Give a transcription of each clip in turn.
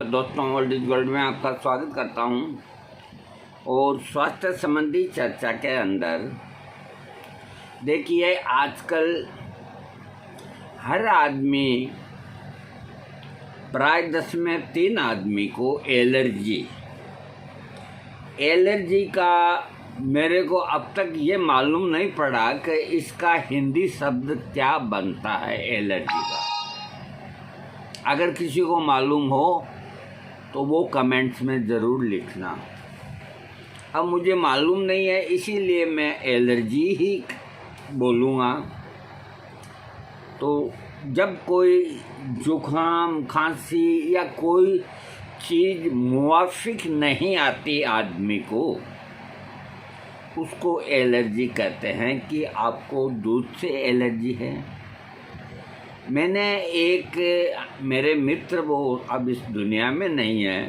दोस्तों, old is gold में आपका स्वागत करता हूं। और स्वास्थ्य संबंधी चर्चा के अंदर देखिए, आजकल हर आदमी, प्राय 10 में 3 आदमी को एलर्जी का मेरे को अब तक ये मालूम नहीं पड़ा कि इसका हिंदी शब्द क्या बनता है एलर्जी का। अगर किसी को मालूम हो तो वो कमेंट्स में ज़रूर लिखना। अब मुझे मालूम नहीं है, इसीलिए मैं एलर्जी ही बोलूँगा। तो जब कोई जुकाम, खांसी या कोई चीज़ मुवाफिक नहीं आती आदमी को, उसको एलर्जी कहते हैं। कि आपको दूध से एलर्जी है। मैंने मेरे मित्र, वो अब इस दुनिया में नहीं है,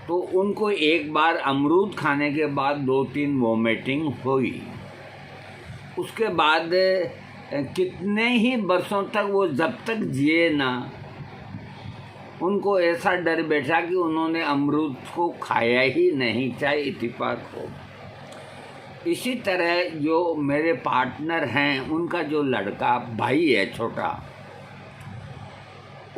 तो उनको एक बार अमरूद खाने के बाद 2-3 वोमिटिंग हुई। उसके बाद कितने ही बरसों तक वो जब तक जिए ना, उनको ऐसा डर बैठा कि उन्होंने अमरूद को खाया ही नहीं, चाहे इत्तेफाक हो। इसी तरह जो मेरे पार्टनर हैं, उनका जो लड़का भाई है छोटा,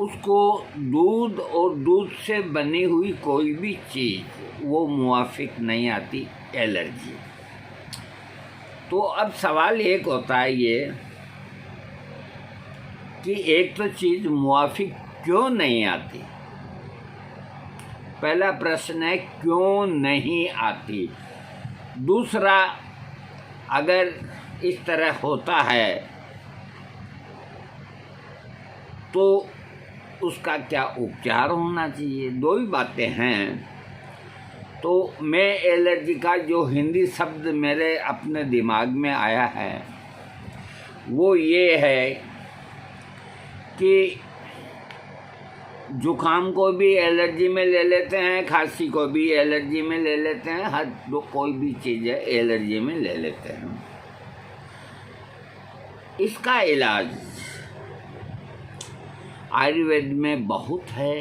उसको दूध और दूध से बनी हुई कोई भी चीज़ वो मुवाफिक नहीं आती, एलर्जी। तो अब सवाल एक होता है ये कि एक तो चीज़ मुवाफिक क्यों नहीं आती। पहला प्रश्न है, क्यों नहीं आती। दूसरा, अगर इस तरह होता है तो उसका क्या उपचार होना चाहिए। 2 ही बातें हैं। तो मैं एलर्जी का जो हिंदी शब्द मेरे अपने दिमाग में आया है वो ये है कि जुकाम को भी एलर्जी में ले लेते हैं, खांसी को भी एलर्जी में ले लेते हैं, हर कोई भी चीज़ है एलर्जी में ले लेते हैं। इसका इलाज आयुर्वेद में बहुत है,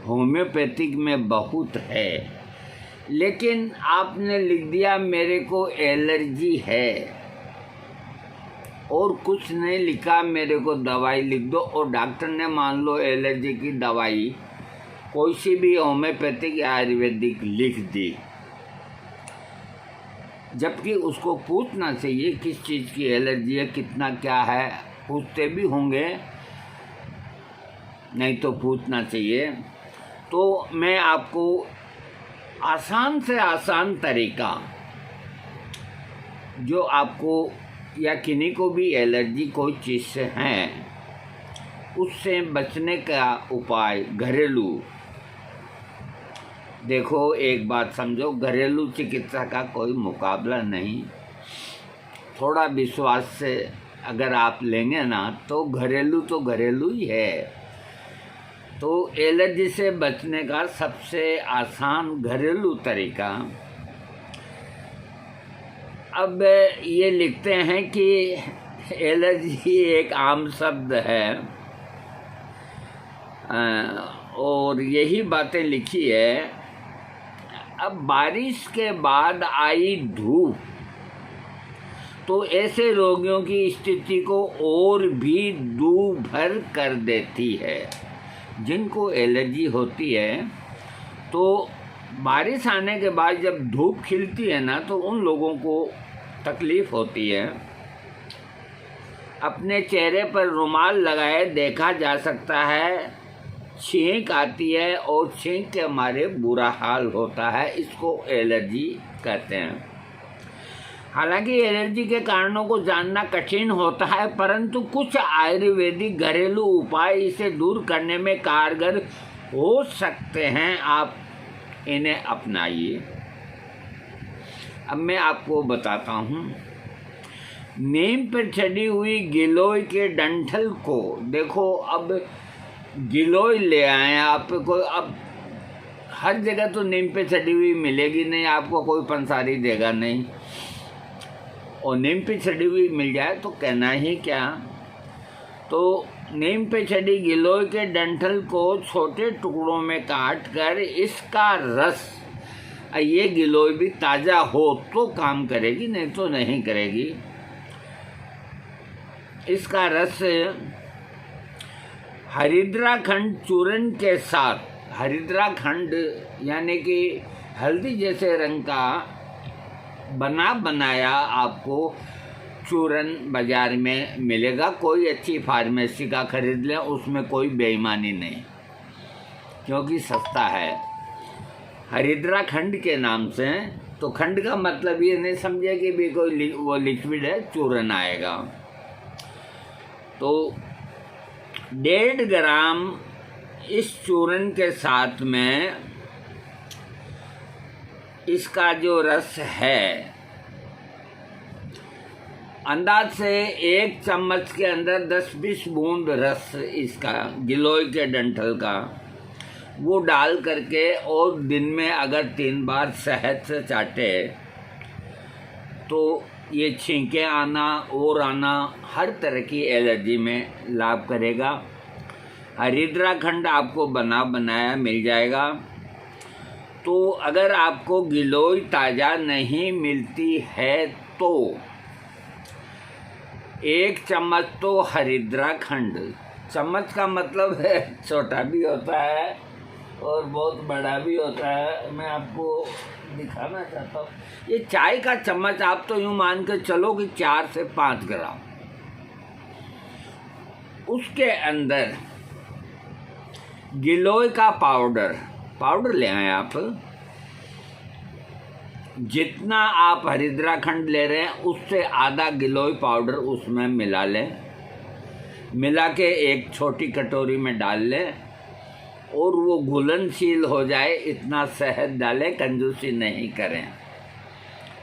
होम्योपैथिक में बहुत है, लेकिन आपने लिख दिया मेरे को एलर्जी है और कुछ नहीं लिखा, मेरे को दवाई लिख दो, और डॉक्टर ने मान लो एलर्जी की दवाई कोई सी भी होम्योपैथिक या आयुर्वेदिक लिख दी, जबकि उसको पूछना चाहिए किस चीज़ की एलर्जी है, कितना क्या है। पूछते भी होंगे, नहीं तो पूछना चाहिए। तो मैं आपको आसान से आसान तरीका, जो आपको या किन्हीं को भी एलर्जी कोई चीज़ से है, उससे बचने का उपाय घरेलू। देखो, एक बात समझो, घरेलू चिकित्सा का कोई मुकाबला नहीं। थोड़ा विश्वास से अगर आप लेंगे ना, तो घरेलू ही है। तो एलर्जी से बचने का सबसे आसान घरेलू तरीका, अब ये लिखते हैं कि एलर्जी एक आम शब्द है, और यही बातें लिखी है। अब बारिश के बाद आई धूप तो ऐसे रोगियों की स्थिति को और भी दूभर कर देती है। जिनको एलर्जी होती है, तो बारिश आने के बाद जब धूप खिलती है ना, तो उन लोगों को तकलीफ़ होती है। अपने चेहरे पर रुमाल लगाए देखा जा सकता है, छींक आती है और छींक के मारे बुरा हाल होता है। इसको एलर्जी कहते हैं। हालांकि एलर्जी के कारणों को जानना कठिन होता है, परंतु कुछ आयुर्वेदिक घरेलू उपाय इसे दूर करने में कारगर हो सकते हैं। आप इन्हें अपनाइए। अब मैं आपको बताता हूँ। नीम पर चढ़ी हुई गिलोय के डंठल को, देखो, अब गिलोय ले आए आपको। अब हर जगह तो नीम पे चढ़ी हुई मिलेगी नहीं, आपको कोई पंसारी देगा नहीं। और नीम पे चढ़ी हुई मिल जाए तो कहना ही क्या। तो नीम पे चढ़ी गिलोय के डंठल को छोटे टुकड़ों में काट कर इसका रस, ये गिलोय भी ताज़ा हो तो काम करेगी, नहीं तो नहीं करेगी। इसका रस हरिद्राखंड चूर्ण के साथ, हरिद्राखंड यानी कि हल्दी जैसे रंग का बनाया आपको चूर्ण बाजार में मिलेगा। कोई अच्छी फार्मेसी का खरीद लें, उसमें कोई बेईमानी नहीं, क्योंकि सस्ता है। हरिद्रा खंड के नाम से, तो खंड का मतलब ये नहीं समझे कि भी कोई वो लिक्विड है, चूर्ण आएगा। तो 1.5 ग्राम इस चूर्ण के साथ में इसका जो रस है, अंदाज से 1 चम्मच के अंदर 10-20 बूंद रस इसका गिलोय के डंठल का, वो डाल करके और दिन में अगर 3 बार शहद से चाटे तो ये छींके आना और आना, हर तरह की एलर्जी में लाभ करेगा। हरिद्राखंड आपको बनाया मिल जाएगा। तो अगर आपको गिलोय ताज़ा नहीं मिलती है तो 1 चम्मच तो हरिद्राखंड, चम्मच का मतलब है छोटा भी होता है और बहुत बड़ा भी होता है, मैं आपको दिखाना चाहता हूँ। ये चाय का चम्मच आप तो यूँ मान के चलो कि 4 से 5 ग्राम, उसके अंदर गिलोय का पाउडर ले आए आप। जितना आप हरिद्राखंड ले रहे हैं उससे आधा गिलोय पाउडर उसमें मिला लें, मिला के एक छोटी कटोरी में डाल लें और वो घुलनशील हो जाए इतना शहद डालें, कंजूसी नहीं करें।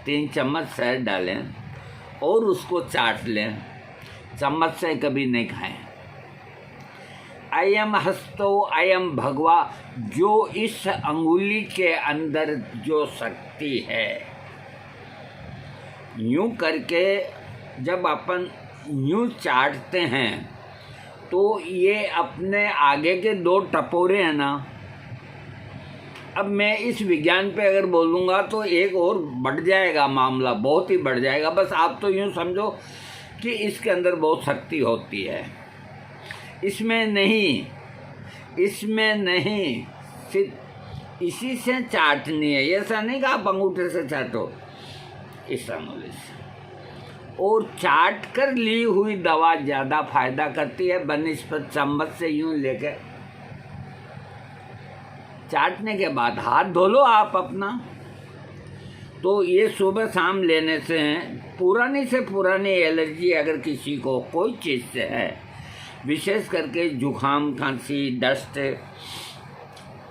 3 चम्मच शहद डालें और उसको चाट लें, चम्मच से कभी नहीं खाएं। अयम हस्तो अयम भगवा, जो इस अंगुली के अंदर जो शक्ति है, यूं करके जब अपन यूं चाटते हैं तो ये अपने आगे के 2 टपोरे हैं ना, अब मैं इस विज्ञान पे अगर बोलूँगा तो एक और बढ़ जाएगा मामला, बहुत ही बढ़ जाएगा। बस आप तो यूँ समझो कि इसके अंदर बहुत शक्ति होती है, इसमें नहीं, सिर्फ इसी से चाटनी है। ऐसा नहीं कि आप अंगूठे से चाटो, इस अंगुली से। और चाट कर ली हुई दवा ज़्यादा फायदा करती है बनिस्बत चम्मच से यूं लेकर। चाटने के बाद हाथ धो लो आप अपना। तो ये सुबह शाम लेने से पुरानी से पुरानी एलर्जी अगर किसी को कोई चीज़ से है, विशेष करके जुखाम, खांसी, डस्ट,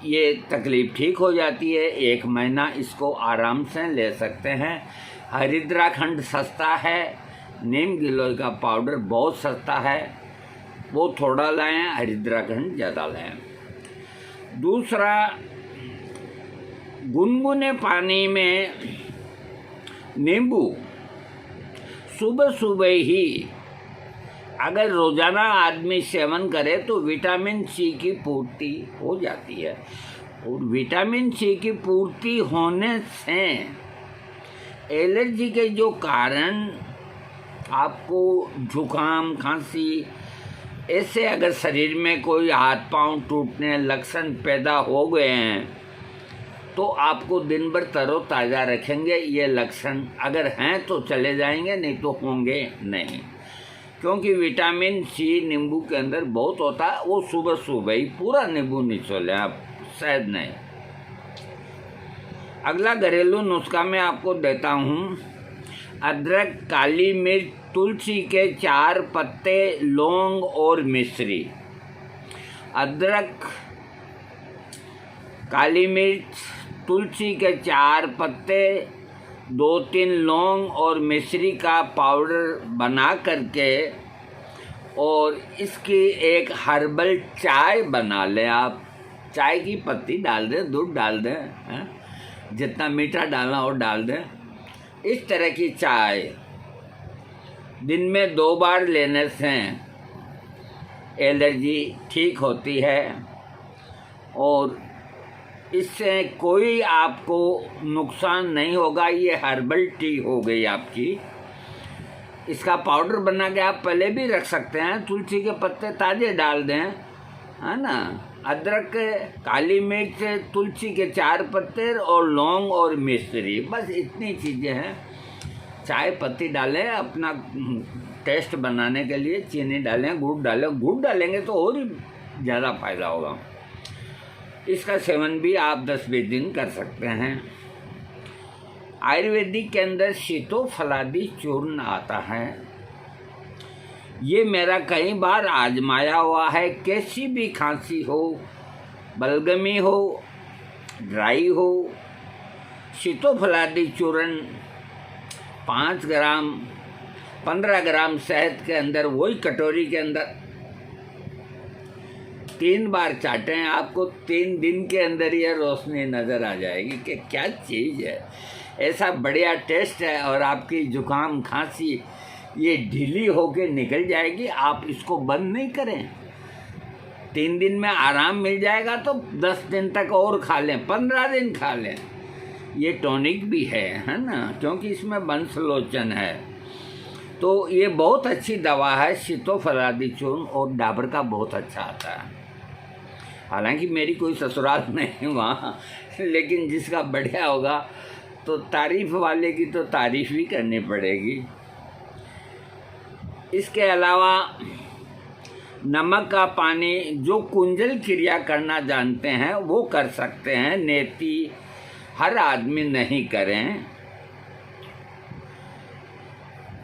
ये तकलीफ़ ठीक हो जाती है। 1 महीना इसको आराम से ले सकते हैं। हरिद्राखंड सस्ता है, नीम गिलोय का पाउडर बहुत सस्ता है, वो थोड़ा लाएं, हरिद्राखंड ज़्यादा लाएं। दूसरा, गुनगुने पानी में नींबू सुबह सुबह ही अगर रोज़ाना आदमी सेवन करे तो विटामिन सी की पूर्ति हो जाती है। और विटामिन सी की पूर्ति होने से एलर्जी के जो कारण आपको जुकाम, खांसी, ऐसे अगर शरीर में कोई हाथ पांव टूटने लक्षण पैदा हो गए हैं तो आपको दिन भर तरोताज़ा रखेंगे। ये लक्षण अगर हैं तो चले जाएंगे, नहीं तो होंगे नहीं, क्योंकि विटामिन सी नींबू के अंदर बहुत होता है। वो सुबह सुबह ही पूरा नींबू निचोलें आप, शायद नहीं। अगला घरेलू नुस्खा मैं आपको देता हूँ। अदरक, काली मिर्च, तुलसी के 4 पत्ते, लौंग और मिश्री। अदरक, काली मिर्च, तुलसी के 4 पत्ते, 2-3 लौंग और मिश्री का पाउडर बना करके और इसकी एक हर्बल चाय बना लें आप। चाय की पत्ती डाल दें, दूध डाल दें, जितना मीठा डालना हो डाल दें। इस तरह की चाय दिन में 2 बार लेने से एलर्जी ठीक होती है और इससे कोई आपको नुकसान नहीं होगा। ये हर्बल टी हो गई आपकी। इसका पाउडर बना के आप पहले भी रख सकते हैं। तुलसी के पत्ते ताज़े डाल दें, है ना। अदरक, काली मिर्च, तुलसी के 4 पत्ते और लौंग और मिश्री, बस इतनी चीज़ें हैं। चाय पत्ती डालें अपना टेस्ट बनाने के लिए, चीनी डालें, गुड़ डालें। गुड़ डालेंगे तो और ही ज़्यादा फायदा होगा। इसका सेवन भी आप 10-20 दिन कर सकते हैं। आयुर्वेदिक के अंदर शीतोफलादी चूर्ण आता है। ये मेरा कई बार आजमाया हुआ है। कैसी भी खांसी हो, बलगमी हो, ड्राई हो, शीतोफलादी चूर्ण 5 ग्राम 15 ग्राम शहद के अंदर, वही कटोरी के अंदर 3 बार चाटें। आपको 3 दिन के अंदर ये रोशनी नज़र आ जाएगी कि क्या चीज़ है। ऐसा बढ़िया टेस्ट है और आपकी जुकाम खांसी ये ढीली होके निकल जाएगी। आप इसको बंद नहीं करें। 3 दिन में आराम मिल जाएगा तो 10 दिन तक और खा लें, 15 दिन खा लें। ये टॉनिक भी है ना, क्योंकि इसमें वंशलोचन है। तो ये बहुत अच्छी दवा है शीतोफलादी चूर्ण, और डाबर का बहुत अच्छा आता है। हालांकि मेरी कोई ससुराल नहीं वहाँ, लेकिन जिसका बढ़िया होगा तो तारीफ वाले की तो तारीफ भी करनी पड़ेगी। इसके अलावा नमक का पानी, जो कुंजल क्रिया करना जानते हैं वो कर सकते हैं। नेति हर आदमी नहीं करें।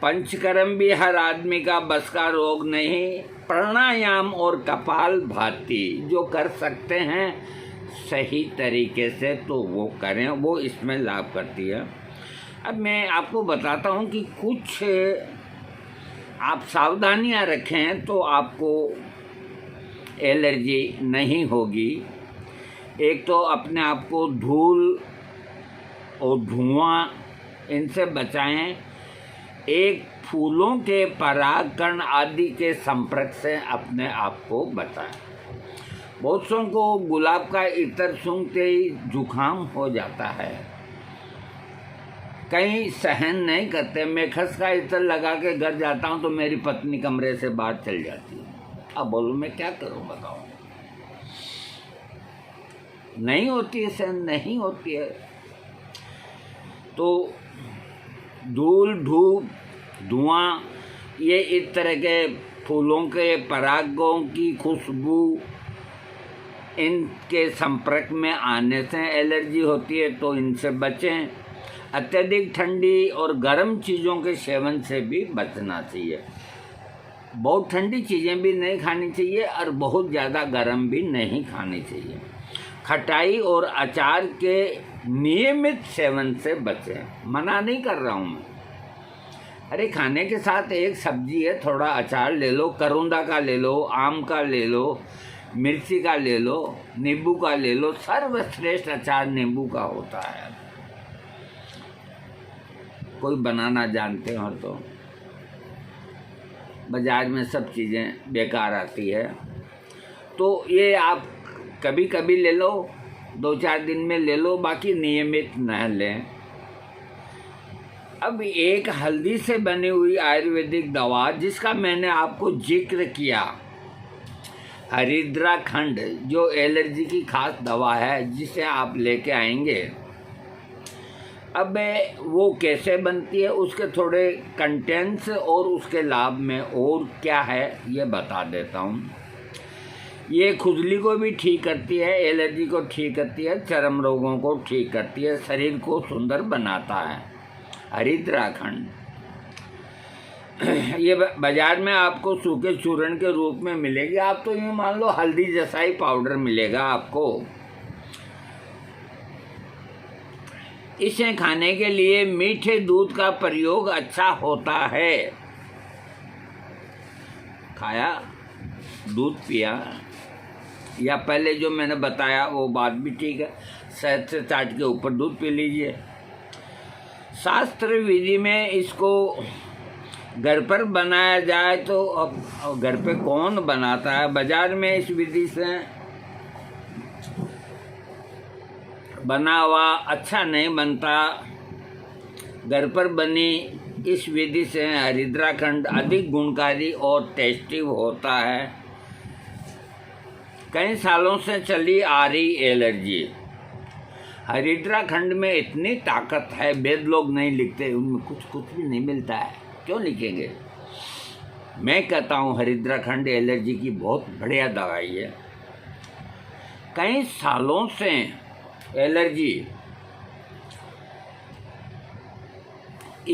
पंचकर्म भी हर आदमी का बस का रोग नहीं। प्राणायाम और कपाल भाती जो कर सकते हैं सही तरीके से तो वो करें, वो इसमें लाभ करती है। अब मैं आपको बताता हूँ कि कुछ आप सावधानियाँ रखें तो आपको एलर्जी नहीं होगी। एक तो अपने आप को धूल और धुआं इनसे बचाएं। एक फूलों के परागकण आदि के संपर्क से अपने आप को बचाएं। बहुत सौ को गुलाब का इत्र सूंघते ही जुकाम हो जाता है, कहीं सहन नहीं करते। मैं खस का इत्र लगा के घर जाता हूँ तो मेरी पत्नी कमरे से बाहर चल जाती है। अब बोलूँ मैं क्या करूँ, बताओ। नहीं होती है, सहन नहीं होती है। तो धूल, धूप, धुआं, ये इस तरह के फूलों के परागों की खुशबू, इनके संपर्क में आने से एलर्जी होती है, तो इनसे बचें। अत्यधिक ठंडी और गर्म चीज़ों के सेवन से भी बचना चाहिए। बहुत ठंडी चीज़ें भी नहीं खानी चाहिए और बहुत ज़्यादा गर्म भी नहीं खानी चाहिए। खटाई और अचार के नियमित सेवन से बचें। मना नहीं कर रहा हूँ मैं। अरे खाने के साथ एक सब्जी है, थोड़ा अचार ले लो, करोंदा का ले लो, आम का ले लो, मिर्ची का ले लो, नींबू का ले लो। सर्वश्रेष्ठ अचार नींबू का होता है। कोई बनाना जानते हो तो। बाजार में सब चीज़ें बेकार आती है, तो ये आप कभी कभी ले लो, 2-4 दिन में ले लो, बाकी नियमित न लें। अब एक हल्दी से बनी हुई आयुर्वेदिक दवा जिसका मैंने आपको जिक्र किया, हरिद्रा खंड, जो एलर्जी की खास दवा है, जिसे आप लेके आएंगे। अब वो कैसे बनती है, उसके थोड़े कंटेंट्स और उसके लाभ में और क्या है ये बता देता हूँ। ये खुजली को भी ठीक करती है, एलर्जी को ठीक करती है, चर्म रोगों को ठीक करती है, शरीर को सुंदर बनाता है। हरिद्रा खंड ये बाजार में आपको सूखे चूर्ण के रूप में मिलेगी। आप तो यूँ मान लो हल्दी जैसा ही पाउडर मिलेगा आपको। इसे खाने के लिए मीठे दूध का प्रयोग अच्छा होता है। खाया, दूध पिया, या पहले जो मैंने बताया वो बात भी ठीक है। शहद से चाट के ऊपर दूध पी लीजिए। शास्त्र विधि में इसको घर पर बनाया जाए तो अब घर पे कौन बनाता है? बाजार में इस विधि से बना हुआ अच्छा नहीं बनता। घर पर बनी इस विधि से हरिद्राखंड अधिक गुणकारी और टेस्टी होता है। कई सालों से चली आ रही एलर्जी, हरिद्राखंड में इतनी ताकत है, वेद लोग नहीं लिखते, उनमें कुछ भी नहीं मिलता है, क्यों लिखेंगे? मैं कहता हूँ हरिद्राखंड एलर्जी की बहुत बढ़िया दवाई है। कई सालों से एलर्जी,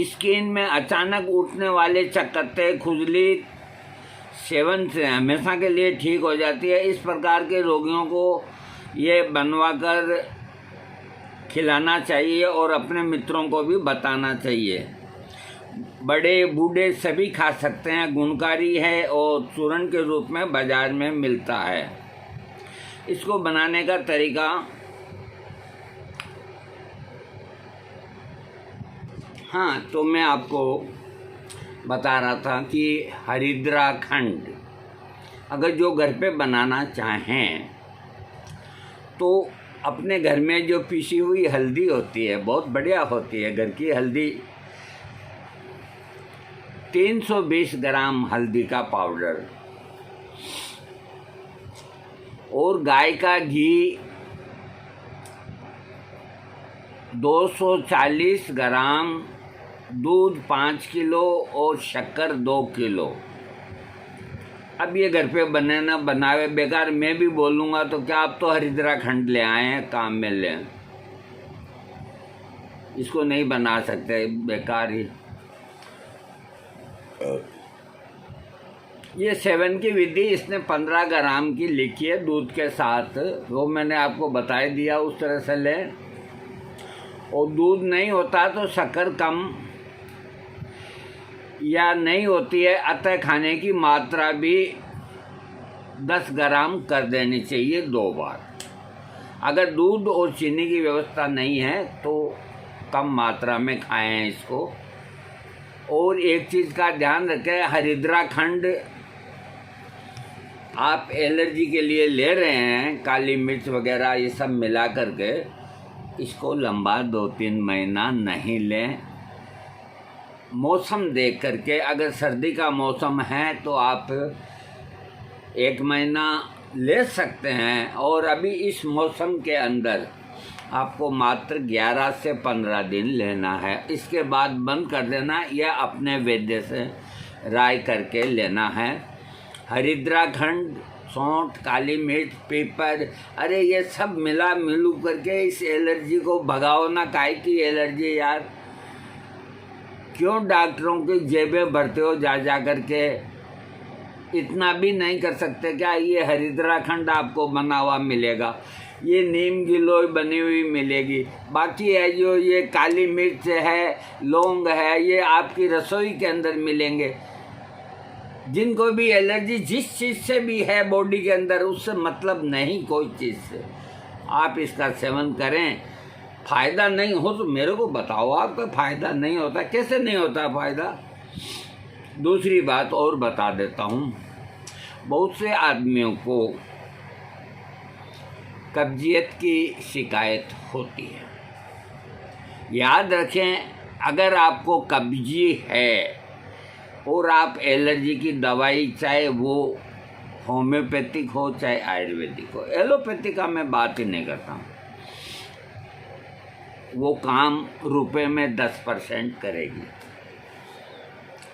स्किन में अचानक उठने वाले चकत्ते, खुजली सेवन से हमेशा के लिए ठीक हो जाती है। इस प्रकार के रोगियों को ये बनवाकर खिलाना चाहिए और अपने मित्रों को भी बताना चाहिए। बड़े बूढ़े सभी खा सकते हैं, गुणकारी है और चूर्ण के रूप में बाजार में मिलता है। इसको बनाने का तरीका, हाँ, तो मैं आपको बता रहा था कि हरिद्राखंड अगर जो घर पे बनाना चाहें तो अपने घर में जो पीसी हुई हल्दी होती है, बहुत बढ़िया होती है घर की हल्दी, 320 ग्राम हल्दी का पाउडर और गाय का घी 240 ग्राम, दूध 5 किलो और शक्कर 2 किलो। अब ये घर पे बने ना बनावे, बेकार मैं भी बोलूँगा तो क्या आप तो हरिद्राखंड ले आए हैं, काम में लें, इसको नहीं बना सकते, बेकार ही। ये सेवन की विधि इसने 15 ग्राम की लिखी है दूध के साथ, वो मैंने आपको बता दिया, उस तरह से लें। और दूध नहीं होता तो शक्कर कम या नहीं होती है, अतः खाने की मात्रा भी 10 ग्राम कर देनी चाहिए 2 बार। अगर दूध और चीनी की व्यवस्था नहीं है तो कम मात्रा में खाएं इसको। और एक चीज़ का ध्यान रखें, हरिद्राखंड आप एलर्जी के लिए ले रहे हैं, काली मिर्च वगैरह ये सब मिला करके, इसको लंबा 2-3 महीना नहीं लें। मौसम देख करके, अगर सर्दी का मौसम है तो आप 1 महीना ले सकते हैं, और अभी इस मौसम के अंदर आपको मात्र 11 से 15 दिन लेना है, इसके बाद बंद कर देना या अपने वैद्य से राय करके लेना है। हरिद्राखंड, सौंठ, काली मिर्च, पीपर, अरे ये सब मिलू करके इस एलर्जी को भगाओ ना। काहे की एलर्जी यार, क्यों डॉक्टरों की जेबें भरते हो जा करके? इतना भी नहीं कर सकते क्या? ये हरिद्राखंड आपको बना हुआ मिलेगा, ये नीम गिलोय बनी हुई मिलेगी, बाकी है जो ये काली मिर्च है, लौंग है, ये आपकी रसोई के अंदर मिलेंगे। जिनको भी एलर्जी जिस चीज़ से भी है बॉडी के अंदर, उससे मतलब नहीं कोई चीज़ से, आप इसका सेवन करें। फ़ायदा नहीं हो तो मेरे को बताओ, आपका फ़ायदा नहीं होता, कैसे नहीं होता फ़ायदा? दूसरी बात और बता देता हूँ, बहुत से आदमियों को कब्जियत की शिकायत होती है। याद रखें, अगर आपको कब्जी है और आप एलर्जी की दवाई, चाहे वो होम्योपैथिक हो चाहे आयुर्वेदिक हो, एलोपैथिक का मैं बात ही नहीं करता हूँ, वो काम रुपए में 10% करेगी।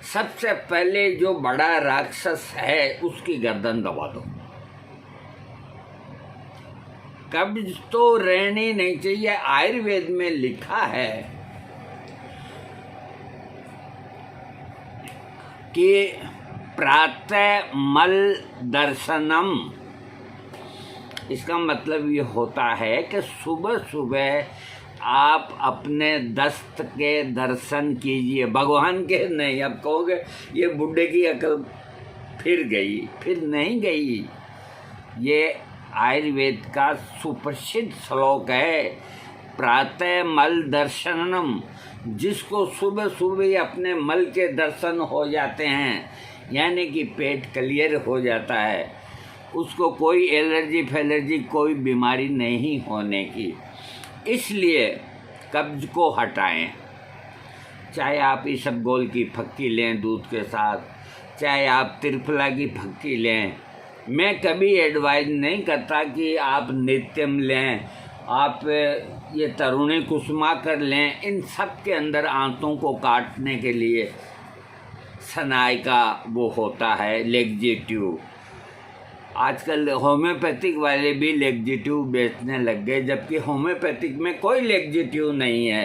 सबसे पहले जो बड़ा राक्षस है उसकी गर्दन दबा दो। कब्ज तो रहनी नहीं चाहिए। आयुर्वेद में लिखा है कि प्रातः मल दर्शनम, इसका मतलब ये होता है कि सुबह सुबह आप अपने दस्त के दर्शन कीजिए, भगवान के नहीं। अब कहोगे ये बुढ़े की अकल फिर गई, फिर नहीं गई। ये आयुर्वेद का सुप्रसिद्ध श्लोक है प्रातः मल दर्शनम, जिसको सुबह सुबह ही अपने मल के दर्शन हो जाते हैं, यानी कि पेट क्लियर हो जाता है, उसको कोई एलर्जी फैलर्जी कोई बीमारी नहीं होने की। इसलिए कब्ज को हटाएं। चाहे आप इसबगोल की फक्की लें दूध के साथ, चाहे आप त्रिफला की फक्की लें। मैं कभी एडवाइज नहीं करता कि आप नित्यम लें, आप ये तरुणी कुसुमा कर लें। इन सब के अंदर आंतों को काटने के लिए सनाई का वो होता है लेग्जेटिव। आजकल होम्योपैथिक वाले भी लेग्जेटिव बेचने लग गए, जबकि होम्योपैथिक में कोई लेग्जेटिव नहीं है।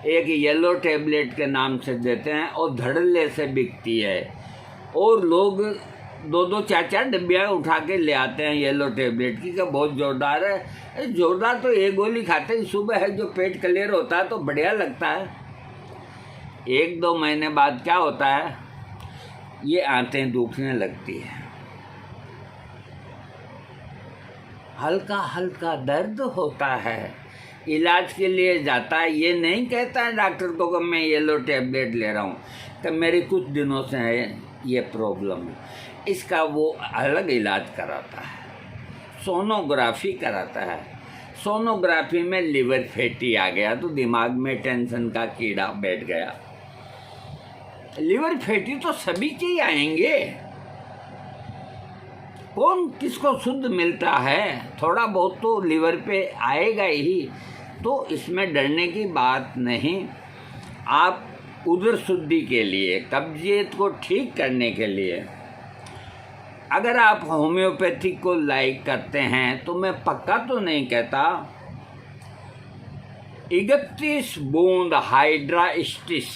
एक येलो टैबलेट के नाम से देते हैं और धड़ल्ले से बिकती है, और लोग 2-2 4-4 डिब्बियाँ उठा के ले आते हैं येलो टैबलेट की, कि बहुत ज़ोरदार है। ज़ोरदार तो एक गोली खाते ही सुबह है, जो पेट क्लियर होता है तो बढ़िया लगता है। 1-2 महीने बाद क्या होता है, ये आंतें दुखने लगती है, हल्का हल्का दर्द होता है, इलाज के लिए जाता है। ये नहीं कहता है डॉक्टर को कि मैं येलो टैबलेट ले रहा हूँ, कि मेरे कुछ दिनों से है ये प्रॉब्लम है। इसका वो अलग इलाज कराता है, सोनोग्राफी कराता है। सोनोग्राफी में लिवर फैटी आ गया तो दिमाग में टेंशन का कीड़ा बैठ गया। लिवर फैटी तो सभी के ही आएंगे, कौन किसको शुद्ध मिलता है, थोड़ा बहुत तो लिवर पे आएगा ही, तो इसमें डरने की बात नहीं। आप उदर शुद्धि के लिए, कब्जियत को ठीक करने के लिए अगर आप होम्योपैथिक को लाइक करते हैं, तो मैं पक्का तो नहीं कहता, 31 बूंद हाइड्रास्टिस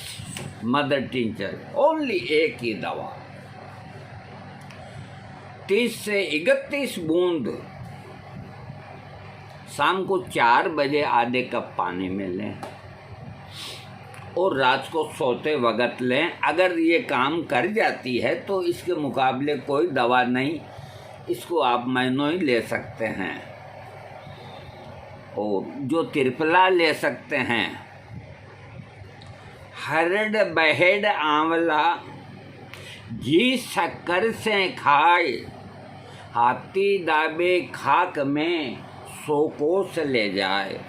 मदर टिंचर, ओनली एक ही दवा, 30 से 31 बूंद शाम को 4 बजे आधे कप पानी में लें, और रात को सोते वक्त लें। अगर ये काम कर जाती है तो इसके मुकाबले कोई दवा नहीं, इसको आप महीनों ही ले सकते हैं। और जो त्रिफला ले सकते हैं, हरड़ बहेड़ आंवला घी शक्कर से खाए, हाथी दाबे खाक में 100 कोस ले जाए।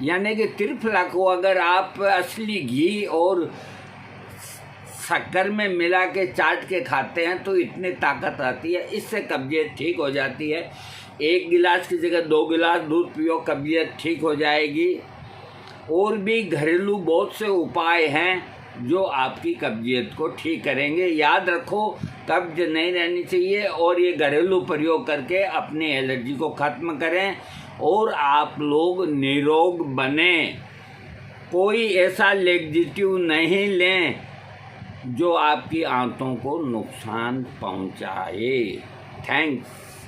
यानी कि त्रिफला को अगर आप असली घी और शक्कर में मिला के चाट के खाते हैं तो इतनी ताकत आती है, इससे कब्जियत ठीक हो जाती है। 1 गिलास की जगह 2 गिलास दूध पियो, कब्जियत ठीक हो जाएगी। और भी घरेलू बहुत से उपाय हैं जो आपकी कब्जियत को ठीक करेंगे। याद रखो, कब्ज नहीं रहनी चाहिए, और ये घरेलू प्रयोग करके अपनी एलर्जी को ख़त्म करें और आप लोग निरोग बने। कोई ऐसा लेग्जेटिव नहीं लें जो आपकी आंतों को नुकसान पहुंचाए। थैंक्स।